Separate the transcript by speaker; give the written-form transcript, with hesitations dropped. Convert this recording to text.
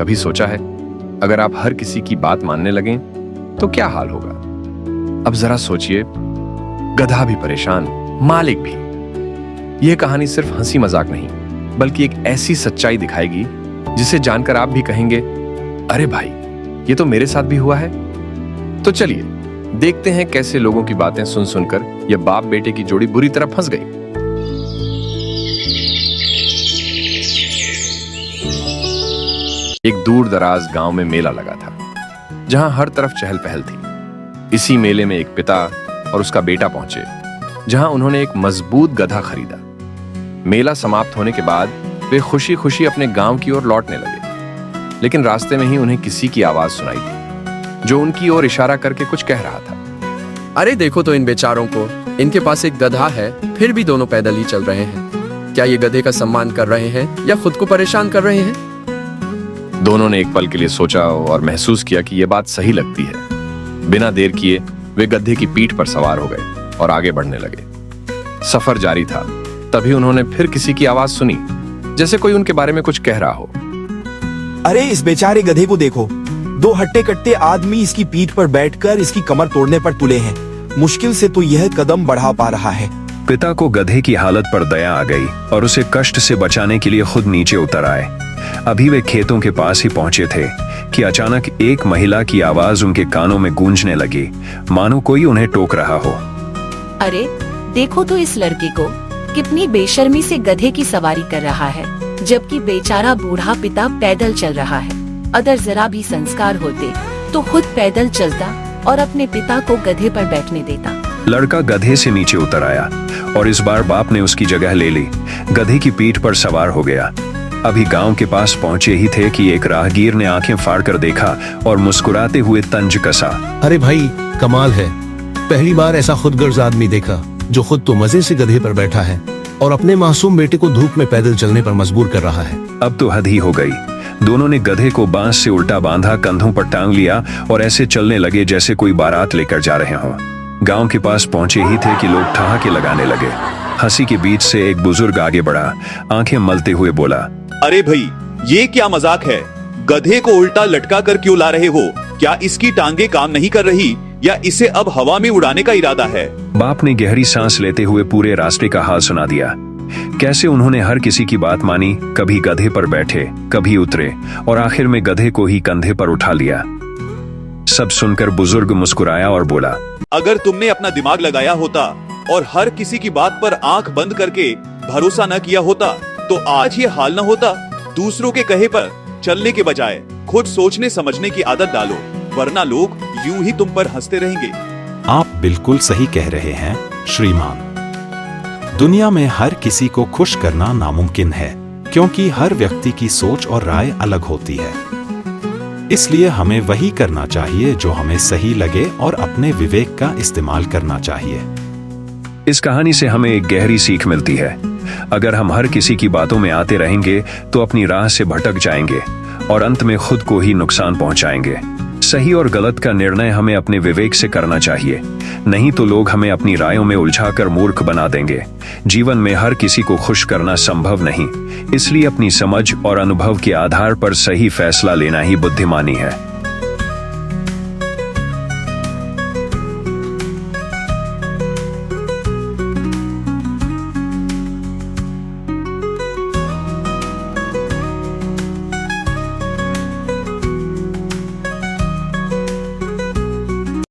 Speaker 1: कभी सोचा है अगर आप हर किसी की बात मानने लगें तो क्या हाल होगा? अब जरा सोचिए, गधा भी परेशान, मालिक भी। यह कहानी सिर्फ हंसी मजाक नहीं, बल्कि एक ऐसी सच्चाई दिखाएगी जिसे जानकर आप भी कहेंगे, अरे भाई, ये तो मेरे साथ भी हुआ है। तो चलिए देखते हैं कैसे लोगों की बातें सुन सुनकर यह बाप बेटे की जोड़ी बुरी तरह फंस गई। एक दूर दराज गांव में मेला लगा था, जहां हर तरफ चहल पहल थी। इसी मेले में एक पिता और उसका बेटा पहुंचे, जहां उन्होंने एक मजबूत गधा खरीदा। मेला समाप्त होने के बाद वे खुशी खुशी अपने गांव की ओर लौटने लगे, लेकिन रास्ते में ही उन्हें किसी की आवाज सुनाई दी, जो उनकी ओर इशारा करके कुछ कह रहा था।
Speaker 2: अरे देखो तो इन बेचारों को, इनके पास एक गधा है, फिर भी दोनों पैदल ही चल रहे हैं। क्या ये गधे का सम्मान कर रहे हैं या खुद को परेशान कर रहे हैं?
Speaker 1: दोनों ने एक पल के लिए सोचा और महसूस किया कि यह बात सही लगती है। बिना देर किए वे गधे की पीठ पर सवार हो गए और आगे बढ़ने लगे। सफर जारी था, तभी उन्होंने फिर किसी की आवाज सुनी, जैसे कोई उनके बारे में कुछ कह रहा हो।
Speaker 3: अरे इस बेचारे गधे को देखो, दो हट्टे कट्टे आदमी इसकी पीठ पर बैठकर इसकी कमर तोड़ने पर तुले हैं। मुश्किल से तो यह कदम बढ़ा पा रहा है।
Speaker 4: पिता को गधे की हालत पर दया आ गई और उसे कष्ट से बचाने के लिए खुद नीचे उतर आए। अभी वे खेतों के पास ही पहुंचे थे कि अचानक एक महिला की आवाज उनके कानों में गूंजने लगी, मानो कोई उन्हें टोक रहा हो।
Speaker 5: अरे देखो तो इस लड़के को, कितनी बेशर्मी से गधे की सवारी कर रहा है, जबकि बेचारा बूढ़ा पिता पैदल चल रहा है। अगर जरा भी संस्कार होते तो खुद पैदल चलता और अपने पिता को गधे पर बैठने देता।
Speaker 4: लड़का गधे से नीचे उतर आया और इस बार बाप ने उसकी जगह ले ली, गधे की पीठ पर सवार हो गया। अभी गांव के पास पहुंचे ही थे कि एक राहगीर ने आंखें फाड़कर देखा और मुस्कुराते हुए तंज कसा।
Speaker 6: अरे भाई, कमाल है, पहली बार ऐसा खुदगर्ज आदमी देखा जो खुद तो मजे से गधे पर बैठा है और अपने मासूम बेटे को धूप में पैदल चलने पर मजबूर कर रहा है।
Speaker 4: अब तो हद ही हो गई। दोनों ने गधे को बांस से उल्टा बांधा, कंधों पर टांग लिया और ऐसे चलने लगे जैसे कोई बारात लेकर जा रहे हों। गांव के पास पहुंचे ही थे कि लोग ठहाके लगाने लगे। हंसी के बीच से एक बुजुर्ग आगे बढ़ा, आंखें मलते हुए बोला,
Speaker 7: अरे भाई, ये क्या मजाक है? गधे को उल्टा लटका कर क्यों ला रहे हो? क्या इसकी टांगे काम नहीं कर रही या इसे अब हवा में उड़ाने का इरादा है?
Speaker 4: बाप ने गहरी सांस लेते हुए पूरे रास्ते का हाल सुना दिया। कैसे उन्होंने हर किसी की बात मानी, कभी गधे पर बैठे, कभी उतरे और आखिर में गधे को ही कंधे पर उठा लिया। सब सुनकर बुजुर्ग मुस्कुराया और बोला,
Speaker 7: अगर तुमने अपना दिमाग लगाया होता और हर किसी की बात पर आंख बंद करके भरोसा न किया होता तो आज ये हाल न होता। दूसरों के कहे पर चलने के बजाय खुद सोचने समझने की आदत डालो, वरना लोग यूं ही तुम पर हंसते रहेंगे।
Speaker 8: आप बिल्कुल सही कह रहे हैं श्रीमान। दुनिया में हर किसी को खुश करना नामुमकिन है, क्योंकि हर व्यक्ति की सोच और राय अलग होती है। इसलिए हमें वही करना चाहिए जो हमें सही लगे और अपने विवेक का इस्तेमाल करना चाहिए।
Speaker 4: इस कहानी से हमें एक गहरी सीख मिलती है। अगर हम हर किसी की बातों में आते रहेंगे तो अपनी राह से भटक जाएंगे और अंत में खुद को ही नुकसान पहुंचाएंगे। सही और गलत का निर्णय हमें अपने विवेक से करना चाहिए, नहीं तो लोग हमें अपनी रायों में उलझाकर मूर्ख बना देंगे। जीवन में हर किसी को खुश करना संभव नहीं, इसलिए अपनी समझ और अनुभव के आधार पर सही फैसला लेना ही बुद्धिमानी है।